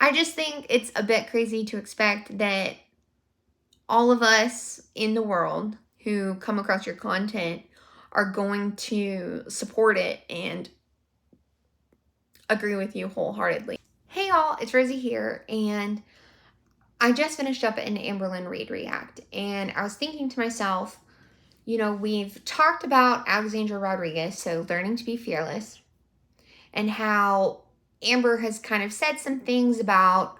I just think it's a bit crazy to expect that all of us in the world who come across your content are going to support it and agree with you wholeheartedly. Hey y'all, it's Rosie here, and I just finished up an Amberlynn Read React, and I was thinking to myself, we've talked about Alexandra Rodriguez, so Learning to Be Fearless, and how Amber has kind of said some things about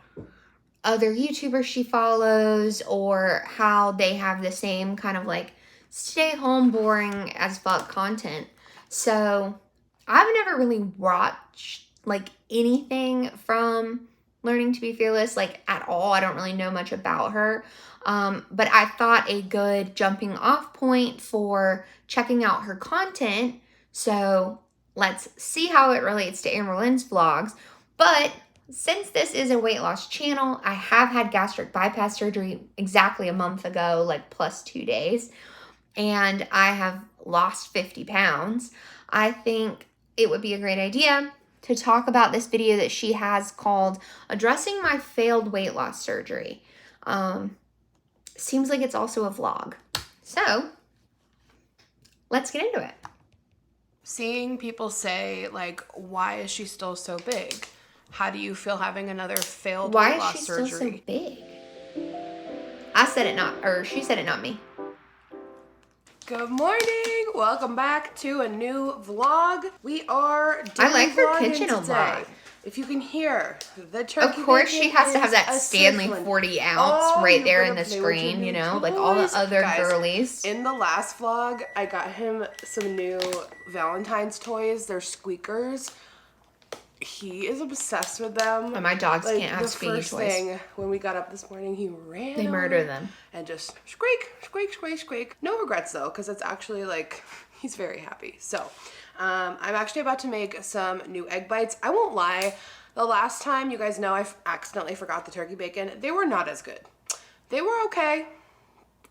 other YouTubers she follows, or how they have the same kind of like stay home boring as fuck content. So I've never really watched like anything from Learning to Be Fearless like at all. I don't really know much about her. But I thought a good jumping off point for checking out her content. So let's see how it relates to Amberlynn's vlogs. But since this is a weight loss channel, I have had gastric bypass surgery exactly a month ago, like plus 2 days, and I have lost 50 pounds. I think it would be a great idea to talk about this video that she has called Addressing My Failed Weight Loss Surgery. Seems like it's also a vlog. So let's get into it. Seeing people say, like, why is she still so big? How do you feel having another failed weight loss surgery? Why is she still so big? I said it, not, or she said it, not me. Good morning. Welcome back to a new vlog. We are I like her kitchen a lot. If you can hear the turkey. Of course, she has to have that Stanley 40 ounce right there in the screen, you know, like all the other girlies. In the last vlog, I got him some new Valentine's toys. They're squeakers. He is obsessed with them. And my dogs can't have squeaky toys. The first thing when we got up this morning, he ran. They murder them. And just squeak, squeak, squeak, squeak. No regrets though, because it's actually like, he's very happy. So, I'm actually about to make some new egg bites. I won't lie. The last time, you guys know, I accidentally forgot the turkey bacon. They were not as good. They were okay,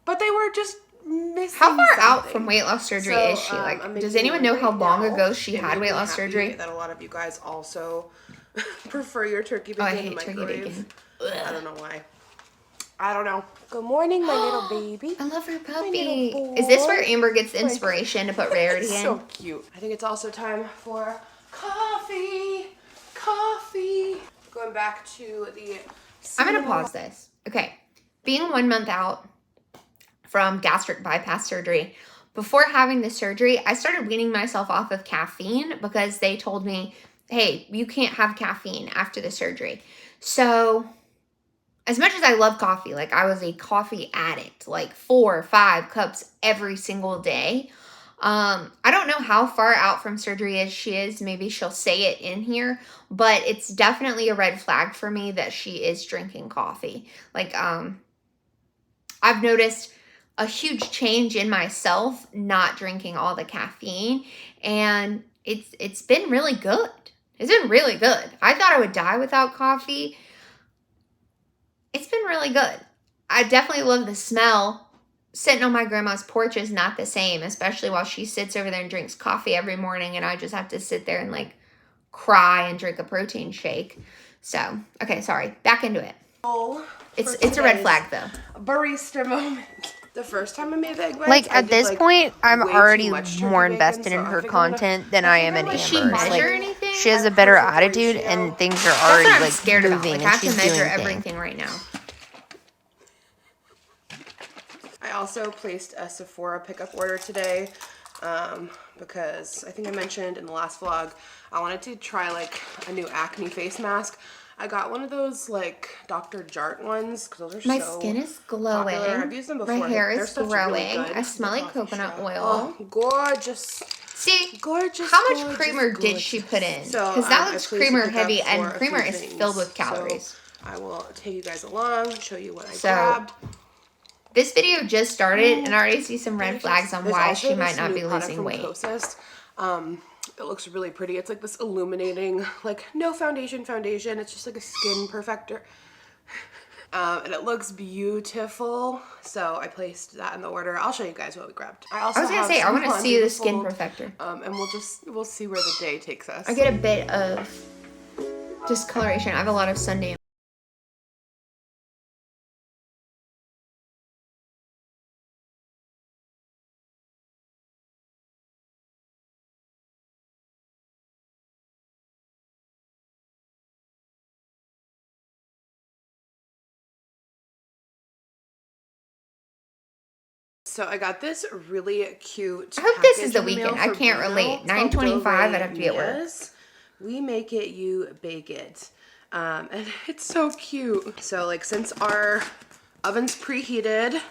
but they were just missing How far something. out from weight loss surgery is she? Like, does anyone know how long ago she had weight loss surgery? That a lot of you guys also prefer your turkey bacon. Oh, I hate turkey bacon. I don't know why. I don't know. Good morning, my little baby. I love her puppy. Is this where Amber gets the inspiration to put Rarity in? So cute. I think it's also time for coffee. Coffee. Going back to the I'm going to pause this. Okay. Being 1 month out from gastric bypass surgery, before having the surgery, I started weaning myself off of caffeine because they told me, hey, you can't have caffeine after the surgery. So as much as I love coffee, like I was a coffee addict, like 4 or 5 cups every single day. I don't know how far out from surgery she is. Maybe she'll say it in here, but it's definitely a red flag for me that she is drinking coffee. Like, I've noticed a huge change in myself not drinking all the caffeine, and it's been really good. It's been really good. I thought I would die without coffee. It's been really good. I definitely love the smell. Sitting on my grandma's porch is not the same, especially while she sits over there and drinks coffee every morning, and I just have to sit there and like cry and drink a protein shake. So, okay, sorry. Back into it. It's a red flag though. Barista moment. The first time I made the egg bites, like at this point, I'm already more invested in her content than I am in Amber's. Does she measure anything? She has a better attitude, and things are already like scared about. moving, Like, and I have she's to measure doing everything things. right now. I also placed a Sephora pickup order today because I think I mentioned in the last vlog I wanted to try like a new acne face mask. I got one of those like Dr. Jart ones because those are My so skin is glowing. popular. I've used them before. My hair is Really growing. good. I smell like coconut oil. Oh, gorgeous. See, Gorgeous. how much gorgeous, creamer gorgeous. did she put in? So, Because that I looks placed a creamer pickup heavy, and for a creamer few is things. filled with calories. So I will take you guys along, show you what I So, grabbed. This video just started, and I already see some red flags on why she might not be losing weight. It looks really pretty. It's like this illuminating, like no foundation. It's just like a skin perfector. And it looks beautiful. So I placed that in the order. I'll show you guys what we grabbed. I was gonna say, I want to see the skin perfector. And we'll see where the day takes us. I get a bit of discoloration. I have a lot of sun damage. so I got this really cute I hope this is package the in the mail weekend. I for can't Bruno. relate. It's called 9:25, Dove I'd have to be at work. Mia's. We make it, you bake it. And it's so cute. So like since our oven's preheated,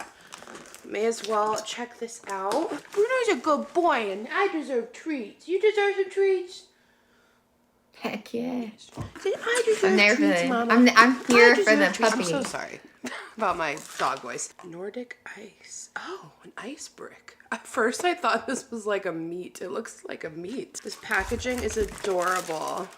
may as well check this out. Bruno's a good boy and I deserve treats. You deserve some treats? Heck yeah. I deserve I'm there treats, for the, Mama. I'm here I for the deserve treats. puppy. I'm so sorry about my dog voice. Nordic ice. Oh, an ice brick. At first I thought this was like a meat. It looks like a meat. This packaging is adorable.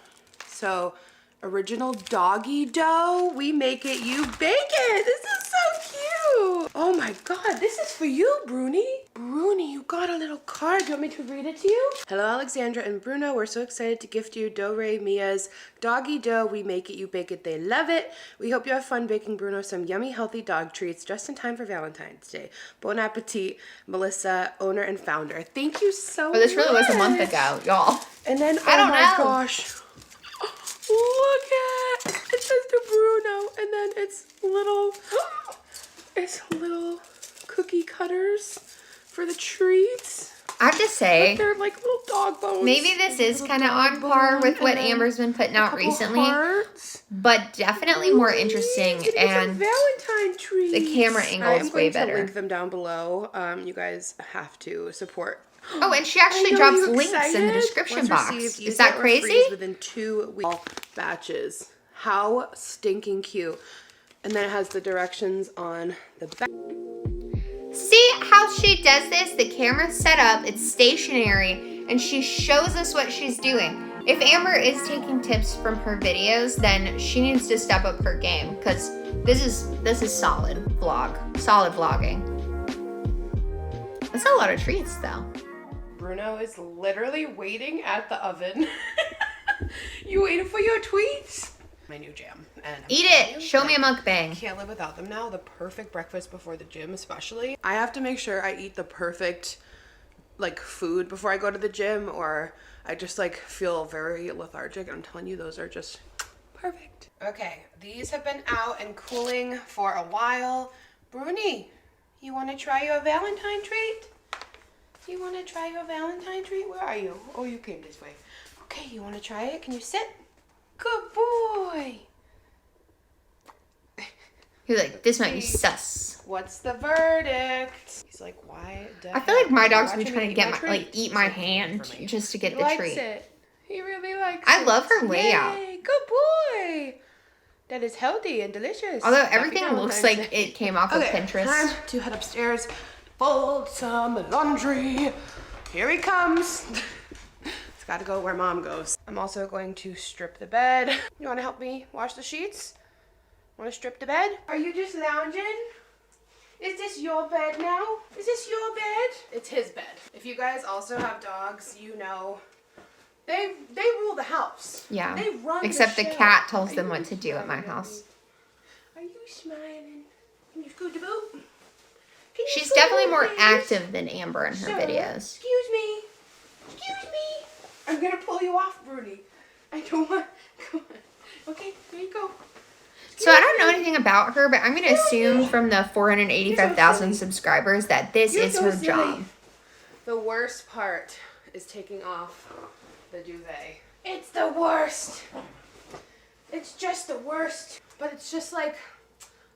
So, original doggy dough. We make it, you bake it. This is so cute. Oh my God, this is for you, Bruni. Bruni, you got a little card. Do you want me to read it to you? Hello, Alexandra and Bruno. We're so excited to gift you Dove Mia's doggy dough. We make it, you bake it. They love it. We hope you have fun baking Bruno some yummy, healthy dog treats just in time for Valentine's Day. Bon appetit, Melissa, owner and founder. Thank you so much. But this really was a month ago, y'all. And then, I don't oh my know. gosh. Look at it says to Bruno, and then it's little cookie cutters for the treats. I have to say, They're like little dog bones. maybe this is Little kind of dog on par bone, with what and then Amber's been putting a out couple recently, hearts. but definitely more interesting, It's a and Valentine treat. the camera angle is way I'm going better. to link them down below. You guys have to support. Oh, and she actually I know, drops you links in the excited? description Once box. received, use Is that it or crazy? freeze within 2 weeks. All batches. How stinking cute. And then it has the directions on the back. See how she does this? The camera's set up, it's stationary, and she shows us what she's doing. If Amber is taking tips from her videos, then she needs to step up her game, because this is solid vlogging. That's a lot of treats though. Bruno is literally waiting at the oven. You waiting for your tweets? My new jam. And I'm Eat telling it. you, Show me a like, mukbang. Can't live without them now. The perfect breakfast before the gym, especially. I have to make sure I eat the perfect like food before I go to the gym, or I just like feel very lethargic. I'm telling you, those are just perfect. Okay, these have been out and cooling for a while. Bruni, you want to try your Valentine treat? You want to try your Valentine treat? Where are you? Oh, you came this way. Okay, you want to try it? Can you sit? Good boy. He's like, this might be sus. What's the verdict? He's like, why? I feel like my heck? dog's Watch been me trying to eat get my my, like, treat. eat my So hand for me. just to get He the likes treat. it. He really likes it. I love her layout. Yay, good boy. That is healthy and delicious. Although Happy everything looks Valentine's like Day. it came off of Okay, Pinterest. time to head upstairs, fold some laundry. Here he comes. It's gotta go where mom goes. I'm also going to strip the bed. You wanna help me wash the sheets? Wanna strip the bed? Are you just lounging? Is this your bed now? Is this your bed? It's his bed. If you guys also have dogs, you know they rule the house. Yeah. They run Except the the show. cat tells Are them you what to do at my smiling house. me? Are you smiling? Can you scoot the boot? Can you She's scoot definitely the more boot, please? active than Amber in her Sir, videos. Excuse me. Excuse me. I'm gonna pull you off, Bruni. I don't want. Come on. Okay, there you go. So I don't know anything about her, but I'm going to assume from the 485,000 subscribers that this You're is so her silly. job. The worst part is taking off the duvet. It's the worst. It's just the worst. But it's just like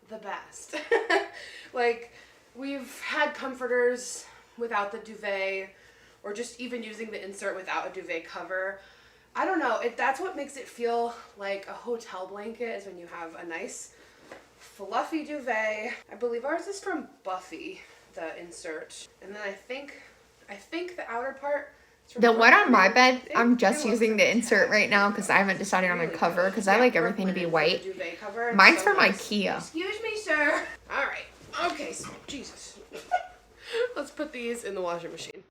the best. Like we've had comforters without the duvet, or just even using the insert without a duvet cover. I don't know, that's what makes it feel like a hotel blanket, is when you have a nice fluffy duvet. I believe ours is from Buffy, the insert. And then I think the outer part is from The one on my bed, They I'm just look using the insert right now because I haven't decided on a really cover good. because I Yeah, like everything to be Brooklyn is white. the duvet cover. It's Mine's so from nice. IKEA. Excuse me, sir. All right. Okay, so Jesus. Let's put these in the washing machine.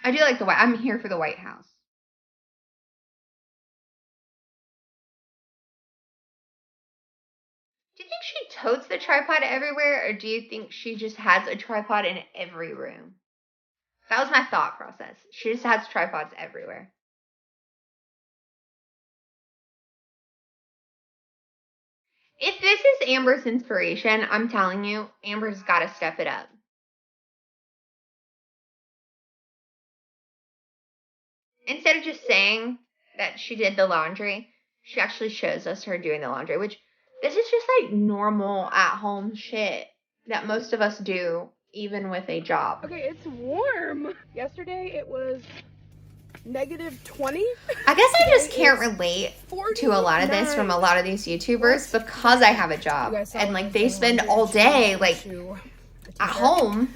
I do like the white. I'm here for the White House. Do you think she totes the tripod everywhere, or do you think she just has a tripod in every room? That was my thought process. She just has tripods everywhere. If this is Amber's inspiration, I'm telling you, Amber's got to step it up. Instead of just saying that she did the laundry, she actually shows us her doing the laundry, which this is just like normal at-home shit that most of us do, even with a job. Okay, it's warm. Yesterday it was -20. I guess I just can't relate to a lot of this from a lot of these YouTubers because I have a job and like they spend all day like at home,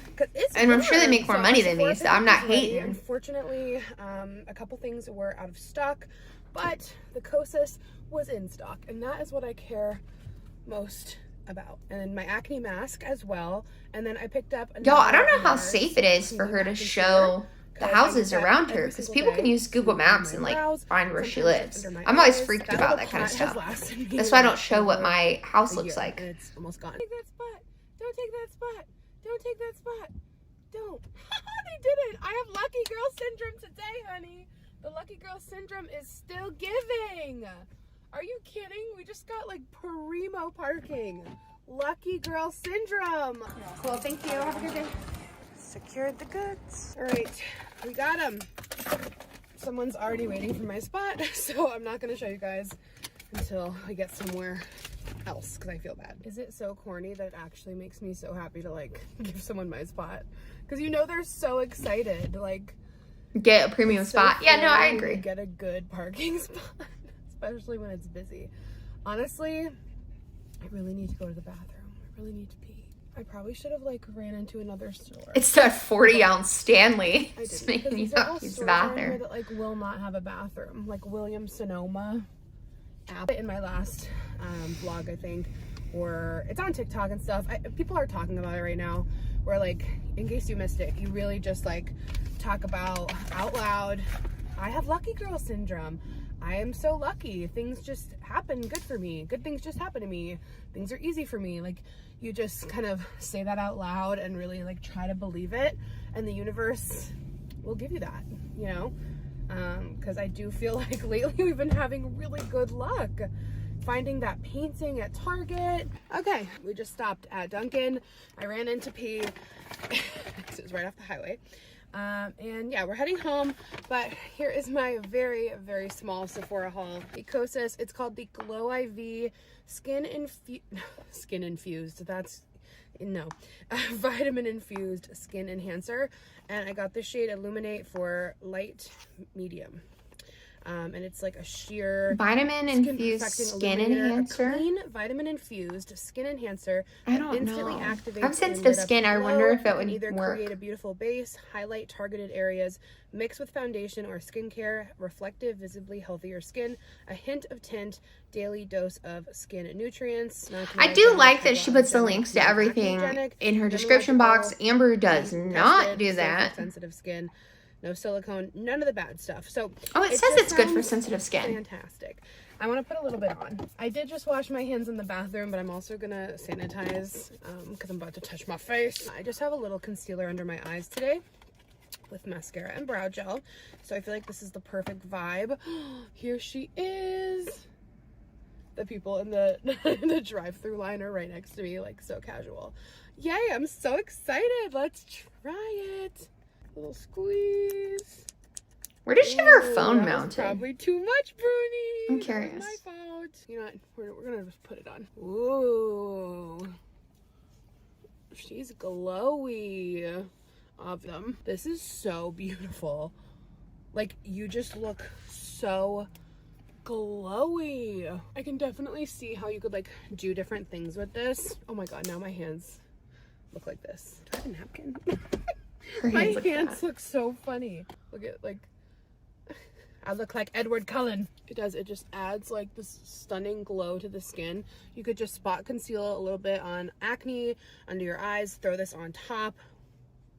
and I'm sure they make more money than me, so I'm not hating. Unfortunately, a couple things were out of stock, but the Kosas was in stock, and that is what I care most about. And then my acne mask as well. And then I picked up y'all, I don't know how safe it is for her to show the houses around her, because people can use Google Maps and like find where she lives. I'm always freaked about that kind of stuff. That's why I don't show what my house looks like. It's almost gone. Take that spot. Don't take that spot. Don't take that spot. Don't. They didn't. I have lucky girl syndrome today, honey. The lucky girl syndrome is still giving. Are you kidding? We just got like primo parking. Lucky girl syndrome. Cool, thank you. Have a good day. Secured the goods. All right, we got them. Someone's already waiting for my spot, so I'm not gonna show you guys until I get somewhere else because I feel bad. Is it so corny that it actually makes me so happy to like give someone my spot? Because you know they're so excited to like get a premium spot. Yeah, no, I agree. Get a good parking spot, especially when it's busy. Honestly, I really need to go to the bathroom. I really need to pee. I probably should have like ran into another store. It's that 40-ounce Stanley. I It's did, making you because not use the stores around here bathroom. that like will not have a bathroom. Like Williams Sonoma app in my last vlog, I think, or it's on TikTok and stuff. People are talking about it right now. Where like, in case you missed it, you really just like talk about out loud. I have lucky girl syndrome. I am so lucky. Things just happen good for me. Good things just happen to me. Things are easy for me. Like, you just kind of say that out loud and really like try to believe it, and the universe will give you that, you know? Because I do feel like lately we've been having really good luck finding that painting at Target. Okay, we just stopped at Dunkin'. I ran into pee. It was right off the highway. And yeah, we're heading home, but here is my very, very small Sephora haul. The Kosas, it's called the Glow IV Skin Infused, that's, no, Vitamin Infused Skin Enhancer. And I got the shade Illuminate for light medium. And it's like a sheer Vitamin infused skin enhancer. Clean vitamin infused skin enhancer. I don't instantly know. Activates I've sensitive skin. I wonder if it would either work. Create a beautiful base, highlight targeted areas, mix with foundation or skincare, reflective, visibly healthier skin, a hint of tint, daily dose of skin nutrients. I do like that she puts the links to everything in her description box. Amber does not do that. Sensitive skin. No silicone, none of the bad stuff. So oh, it says it's good for sensitive skin. Fantastic. I want to put a little bit on. I did just wash my hands in the bathroom, but I'm also gonna sanitize because I'm about to touch my face. I just have a little concealer under my eyes today with mascara and brow gel. So I feel like this is the perfect vibe. Here she is. The people in the in the drive-through line are right next to me, like so casual. Yay, I'm so excited. Let's try it. Little squeeze. Where does she have her phone mounted? Probably too much, Bruni. I'm curious. My fault. You know what? We're gonna just put it on. Ooh, she's glowy. Of them. This is so beautiful. Like, you just look so glowy. I can definitely see how you could like do different things with this. Oh my god, now my hands look like this. Do I have a napkin? My hands look so funny. Look at, like, I look like Edward Cullen. It does, it just adds like this stunning glow to the skin. You could just spot conceal a little bit on acne, under your eyes, throw this on top.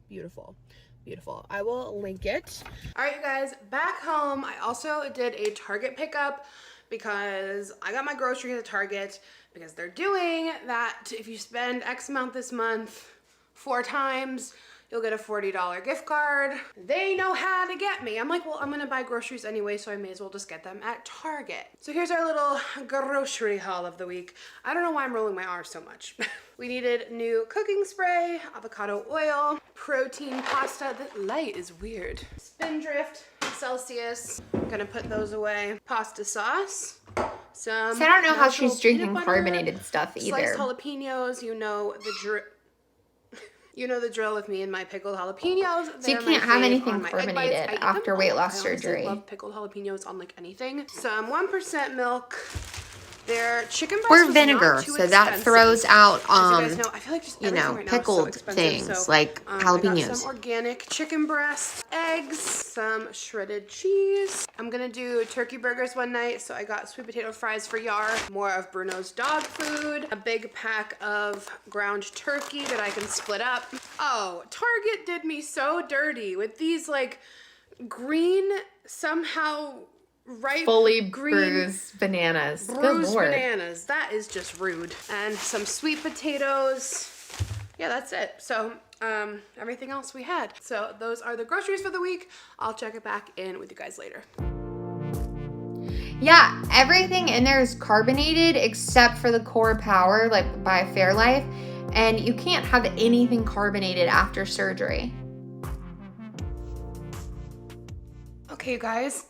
Beautiful, beautiful. I will link it. All right, you guys, back home. I also did a Target pickup because I got my groceries at Target because they're doing that. If you spend X amount this month 4 times, you'll get a $40 gift card. They know how to get me. I'm like, well, I'm gonna buy groceries anyway, so I may as well just get them at Target. So here's our little grocery haul of the week. I don't know why I'm rolling my R's so much. We needed new cooking spray, avocado oil, protein pasta. The light is weird. Spindrift, Celsius. I'm gonna put those away. Pasta sauce. Some So I don't know how natural she's drinking peanut butter, carbonated stuff sliced either. jalapenos. You know the drill with me and my pickled jalapenos. So you They're can't my have fave anything on my egg carbonated bites. I eat after them weight all. loss I honestly surgery. love pickled jalapenos on like anything. Some 1% milk. Their chicken breast Or was vinegar, not too so that expensive. throws out, As you guys know, I feel like just you everything know, right now is so pickled expensive. things So, like I got jalapenos. some organic chicken breast, eggs, some shredded cheese. I'm gonna do turkey burgers one night, so I got sweet potato fries for Yar, more of Bruno's dog food, a big pack of ground turkey that I can split up. Oh, Target did me so dirty with these like green, somehow ripe, Fully green, bruised bananas. Good bruised Lord. bananas. That is just rude. And some sweet potatoes. Yeah, that's it. So everything else we had. So those are the groceries for the week. I'll check it back in with you guys later. Yeah, everything in there is carbonated except for the Core Power, like by Fairlife. And you can't have anything carbonated after surgery. Okay, you guys.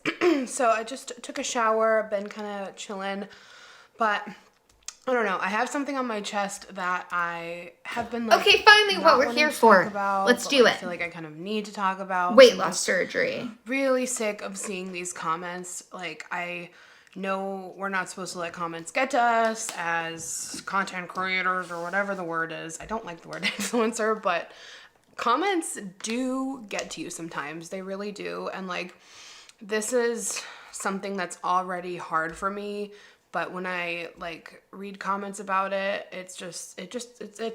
So I just took a shower, been kind of chilling, but I don't know. I have something on my chest that I have been like. Okay, finally, not what we're wanting here to for. talk about, Let's but, do like, it. I feel like I kind of need to talk about Weight I'm loss just surgery. really sick of seeing these comments. Like, I know we're not supposed to let comments get to us as content creators or whatever the word is. I don't like the word influencer, but comments do get to you sometimes. They really do. And like, this is something that's already hard for me, but when I like read comments about it, it's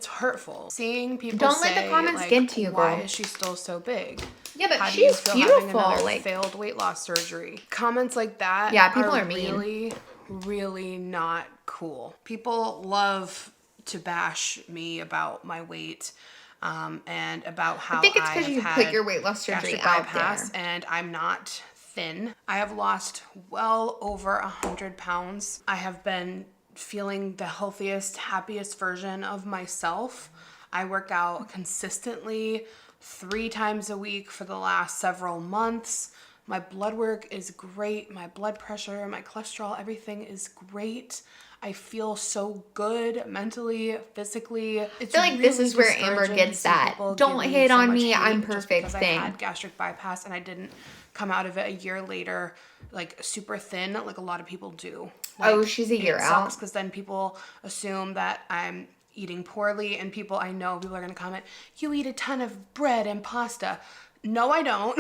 hurtful. Seeing people Don't say, let the comments like, get to you, why girl. is she still so big? Yeah, but How do you she's feel beautiful. having another Like, failed weight loss surgery? Comments like that yeah, people are mean. really, really not cool. People love to bash me about my weight. And about how I think it's because have you had put your weight loss surgery gastric out bypass there. and I'm not thin. I have lost well over 100 pounds. I have been feeling the healthiest, happiest version of myself. I work out consistently 3 times a week for the last several months. My blood work is great. My blood pressure, my cholesterol, everything is great. I feel so good mentally, physically. It's I feel like this really is where Amber discouraging gets to see that. people Don't give hate so on much me, hate I'm just perfect because thing. I had gastric bypass and I didn't come out of it a year later, like super thin, like a lot of people do. Like, Oh, she's a year it out. sucks because then people assume that I'm eating poorly, and I know people are gonna comment, "You eat a ton of bread and pasta." No, I don't.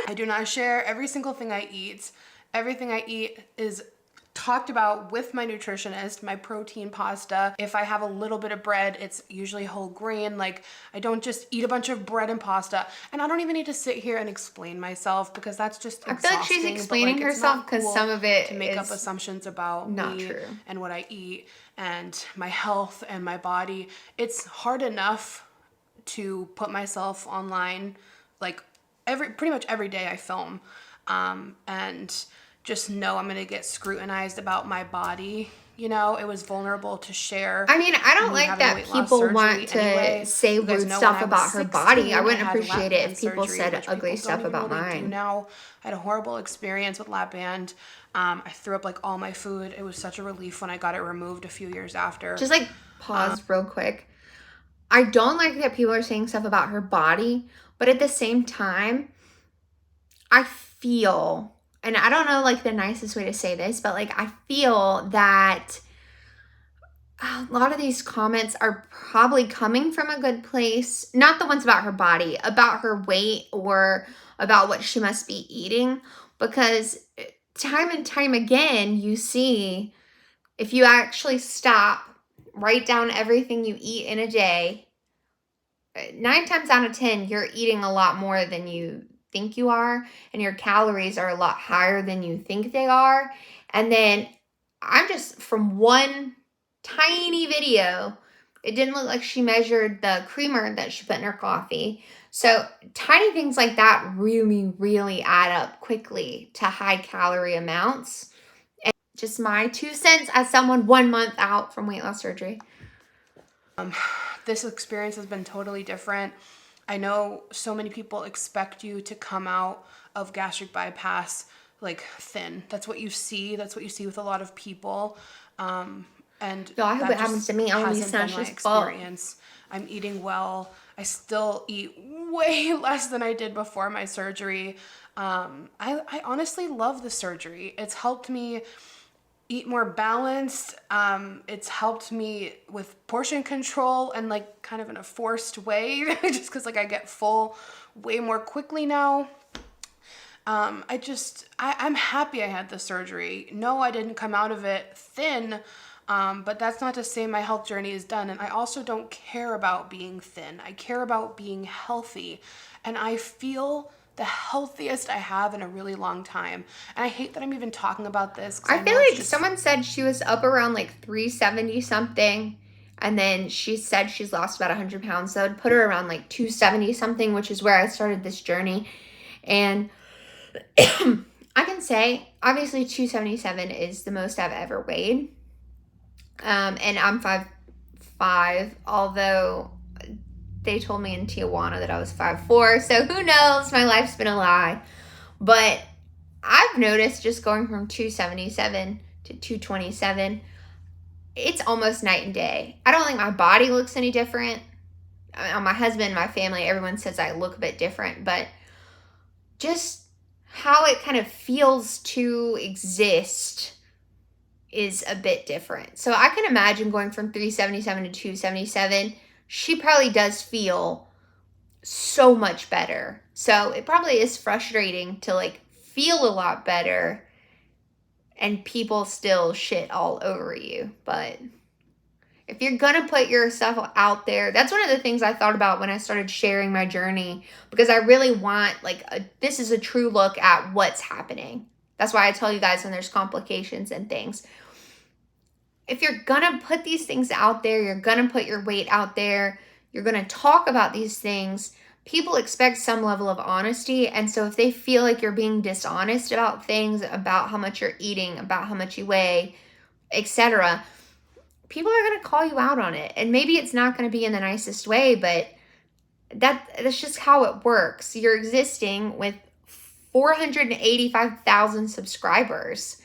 I do not share every single thing I eat. Everything I eat is talked about with my nutritionist, my protein pasta. If I have a little bit of bread, it's usually whole grain. Like, I don't just eat a bunch of bread and pasta. And I don't even need to sit here and explain myself because that's just exhausting. I feel like she's But, explaining it's herself not because cool some of it to make up is assumptions about not me true. and what I eat and my health and my body. It's hard enough to put myself online, like pretty much every day I film, and just know I'm gonna get scrutinized about my body. You know, it was vulnerable to share. I mean, I don't me like having that weight loss people surgery want to anyway. say You guys rude know stuff when I about was her 16, body. I wouldn't had appreciate lap it band if people surgery, said which ugly people stuff don't even about really do mine. now. I had a horrible experience with lap band. I threw up like all my food. It was such a relief when I got it removed a few years after. Just like pause real quick. I don't like that people are saying stuff about her body, but at the same time, I feel, and I don't know like the nicest way to say this, but like I feel that a lot of these comments are probably coming from a good place. Not the ones about her body, about her weight or about what she must be eating. Because time and time again, you see, if you actually stop, write down everything you eat in a day, 9 times out of 10, you're eating a lot more than you think you are. And your calories are a lot higher than you think they are. And then I'm just from one tiny video, it didn't look like she measured the creamer that she put in her coffee. So tiny things like that really, really add up quickly to high calorie amounts. And just my 2 cents as someone 1 month out from weight loss surgery. This experience has been totally different. I know so many people expect you to come out of gastric bypass like thin. That's what you see. That's what you see with a lot of people. And I hope it happens to me. I want to be snatched as fuck. I'm eating well. I still eat way less than I did before my surgery. I honestly love the surgery. It's helped me eat more balanced. It's helped me with portion control and like kind of in a forced way, just because like I get full way more quickly now. I'm happy I had the surgery. No, I didn't come out of it thin, but that's not to say my health journey is done. And I also don't care about being thin. I care about being healthy. And I feel the healthiest I have in a really long time. And I hate that I'm even talking about this. I feel like someone said she was up around like 370 something. And then she said she's lost about 100 pounds. So that would put her around like 270 something, which is where I started this journey. And I can say, obviously 277 is the most I've ever weighed. And I'm 5'5", although they told me in Tijuana that I was 5'4", so who knows? My life's been a lie. But I've noticed just going from 277 to 227, it's almost night and day. I don't think my body looks any different. My husband, my family, everyone says I look a bit different, but just how it kind of feels to exist is a bit different. So I can imagine going from 377 to 277. She probably does feel so much better. So it probably is frustrating to like feel a lot better and people still shit all over you. But if you're gonna put yourself out there, that's one of the things I thought about when I started sharing my journey, because I really want this is a true look at what's happening. That's why I tell you guys when there's complications and things. If you're gonna put these things out there, you're gonna put your weight out there, you're gonna talk about these things, people expect some level of honesty. And so if they feel like you're being dishonest about things, about how much you're eating, about how much you weigh, etc., people are gonna call you out on it. And maybe it's not gonna be in the nicest way, but that's just how it works. You're existing with 485,000 subscribers.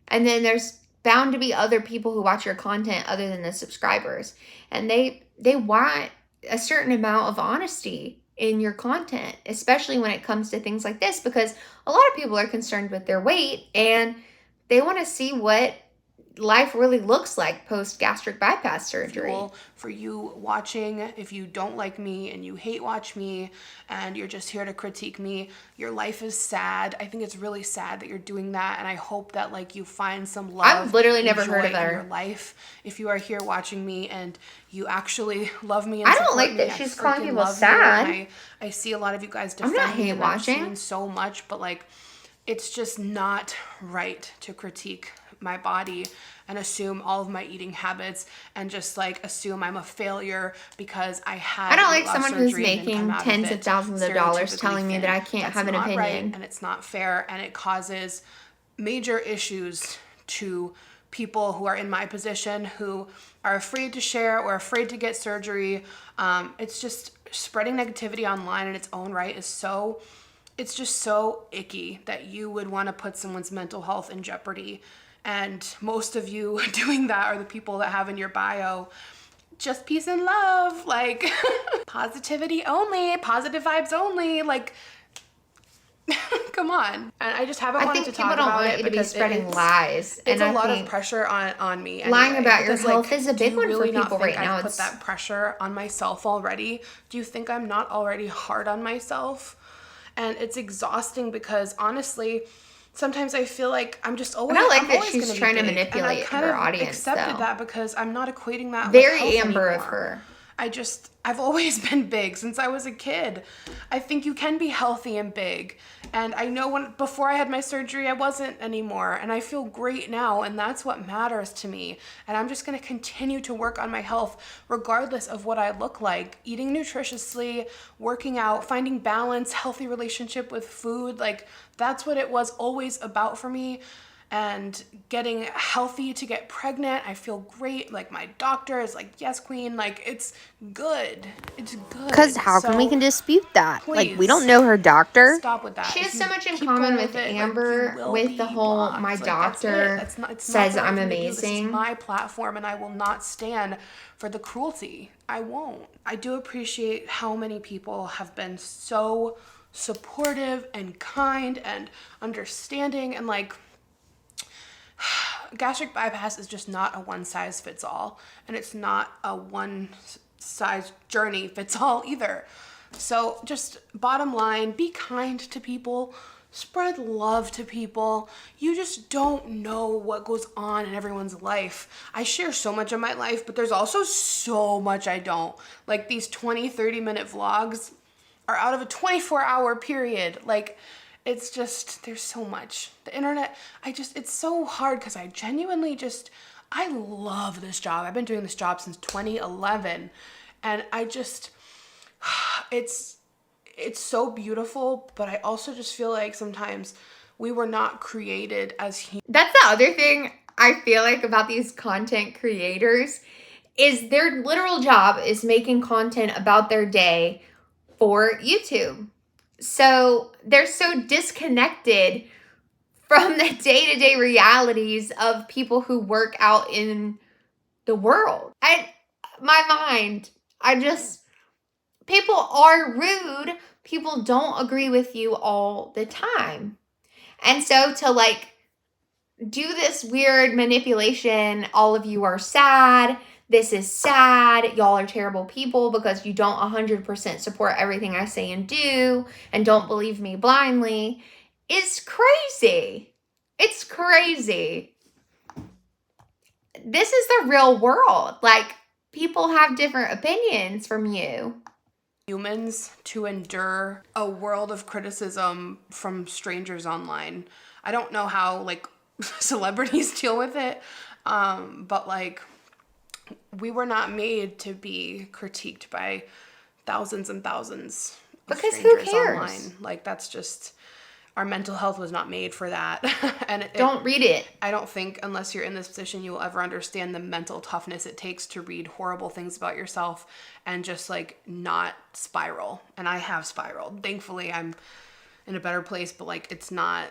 And then there's bound to be other people who watch your content other than the subscribers. And they want a certain amount of honesty in your content, especially when it comes to things like this, because a lot of people are concerned with their weight and they want to see what life really looks like post gastric bypass surgery. For you watching, if you don't like me and you hate watch me and you're just here to critique me, your life is sad. I think it's really sad that you're doing that, and I hope that like you find some love. I've literally never heard of her in your life. If you are here watching me and you actually love me, and I don't like that she's calling people sad. I see a lot of you guys defend I'm not me hate watching so much, but like it's just not right to critique my body and assume all of my eating habits and just like assume I'm a failure because I don't like someone who's making tens of thousands of dollars telling me that I can't have an opinion. Right, and it's not fair, and it causes major issues to people who are in my position who are afraid to share or afraid to get surgery. It's just spreading negativity online in its own right it's just so icky that you would want to put someone's mental health in jeopardy. And most of you doing that are the people that have in your bio, just peace and love, like positivity only, positive vibes only, like come on. And I just haven't wanted to talk about it because people don't want you to be spreading lies. It's a lot of pressure on me. Lying about your health is a big one for people right now. I've put that pressure on myself already. Do you think I'm not already hard on myself? And it's exhausting because honestly, sometimes I feel like I'm just always. I don't like that she's trying to manipulate her audience. Accepted that because I'm not equating that. Very Amber of her. I've always been big since I was a kid. I think you can be healthy and big. And I know before I had my surgery, I wasn't anymore. And I feel great now. And that's what matters to me. And I'm just going to continue to work on my health regardless of what I look like. Eating nutritiously, working out, finding balance, healthy relationship with food. Like, that's what it was always about for me. And getting healthy to get pregnant, I feel great. Like, my doctor is like, yes, queen. Like, it's good. It's good. Because how can we dispute that? Like, we don't know her doctor. Stop with that. She has so much in common with Amber, with the whole, my doctor says I'm amazing. This is my platform, and I will not stand for the cruelty. I won't. I do appreciate how many people have been so supportive and kind and understanding, and like, gastric bypass is just not a one size fits all, and it's not a one size journey fits all either. So just bottom line, be kind to people, spread love to people. You just don't know what goes on in everyone's life. I share so much of my life, but there's also so much I don't. Like, these 20-30 minute vlogs are out of a 24-hour period. Like, it's just, there's so much. The internet, it's so hard because I genuinely I love this job. I've been doing this job since 2011. And it's so beautiful, but I also just feel like sometimes we were not created as humans. That's the other thing I feel like about these content creators is their literal job is making content about their day for YouTube. So they're so disconnected from the day-to-day realities of people who work out in the world. My mind, people are rude. People don't agree with you all the time. And so to like do this weird manipulation, all of you are sad, this is sad, y'all are terrible people because you don't 100% support everything I say and do and don't believe me blindly, is crazy. It's crazy. This is the real world. Like, people have different opinions from you. Humans to endure a world of criticism from strangers online. I don't know how like celebrities deal with it, but like, we were not made to be critiqued by thousands and thousands of strangers online. Like, that's just, our mental health was not made for that. And don't read it. I don't think unless you're in this position, you will ever understand the mental toughness it takes to read horrible things about yourself and just like not spiral. And I have spiraled. Thankfully, I'm in a better place, but like, it's not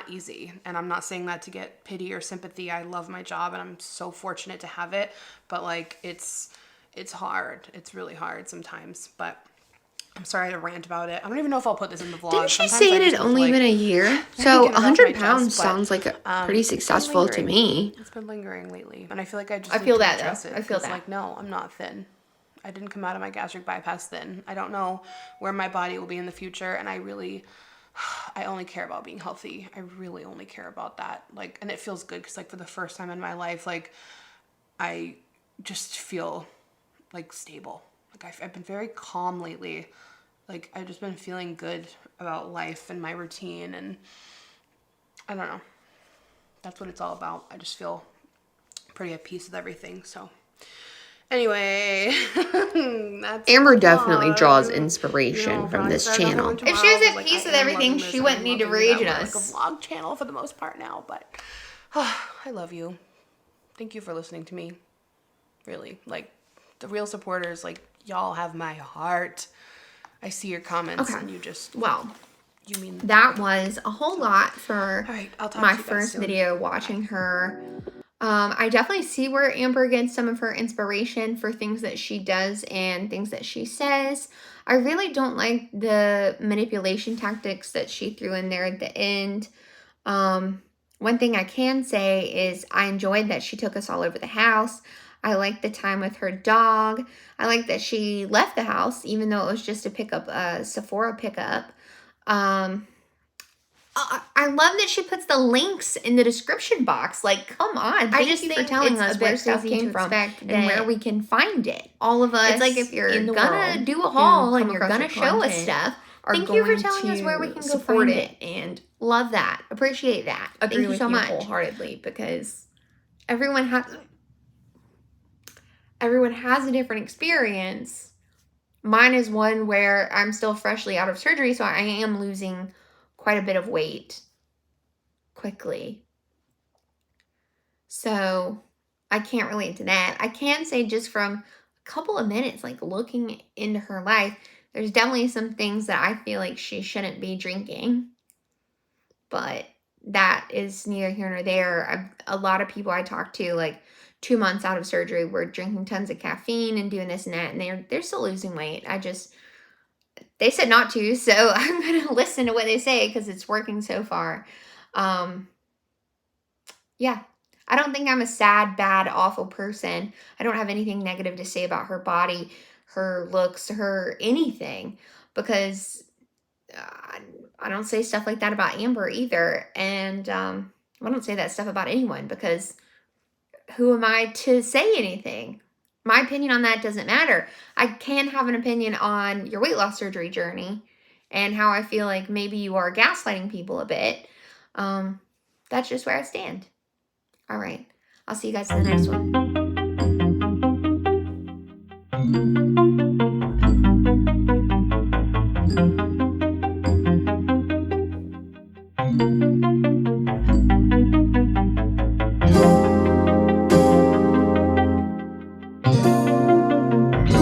easy. And I'm not saying that to get pity or sympathy. I love my job and I'm so fortunate to have it, but like, it's hard. It's really hard sometimes, but I'm sorry to rant about it. I don't even know if I'll put this in the vlog. Didn't she say it had only been a year? So 100 pounds sounds like pretty successful to me. It's been lingering lately. And I feel like I feel that though. I feel that. Like, no, I'm not thin. I didn't come out of my gastric bypass thin. I don't know where my body will be in the future. And I only care about being healthy. I really only care about that. Like, and it feels good because like for the first time in my life, like I just feel like stable. Like I've been very calm lately. Like I've just been feeling good about life and my routine, and I don't know. That's what it's all about. I just feel pretty at peace with everything. So anyway, that's Amber definitely draws inspiration from this channel. If she was at peace with everything, she wouldn't need to rage at us. Like a vlog channel for the most part now, but I love you. Thank you for listening to me. Really, like the real supporters, like y'all have my heart. I see your comments and you just, you mean that was a whole lot for my first soon. video watching her. I definitely see where Amber gets some of her inspiration for things that she does and things that she says. I really don't like the manipulation tactics that she threw in there at the end. One thing I can say is I enjoyed that she took us all over the house. I liked the time with her dog. I like that she left the house, even though it was just a Sephora pickup. A I love that she puts the links in the description box. Like, come on. Thank you for telling us where stuff came from and where we can find it. All of us, it's like if you're gonna do a haul and you're gonna show us stuff, thank you for telling us where we can go find it. And love that. Appreciate that. Thank you so much. Wholeheartedly, because everyone has a different experience. Mine is one where I'm still freshly out of surgery, so I am losing quite a bit of weight quickly. So I can't relate to that. I can say just from a couple of minutes, like looking into her life, there's definitely some things that I feel like she shouldn't be drinking. But that is neither here nor there. A lot of people I talk to, like 2 months out of surgery, were drinking tons of caffeine and doing this and that, and they're still losing weight. They said not to, so I'm going to listen to what they say because it's working so far. Yeah. I don't think I'm a sad, bad, awful person. I don't have anything negative to say about her body, her looks, her anything, because I don't say stuff like that about Amber either. And I don't say that stuff about anyone, because who am I to say anything? My opinion on that doesn't matter. I can have an opinion on your weight loss surgery journey and how I feel like maybe you are gaslighting people a bit. That's just where I stand. All right. I'll see you guys in the next one.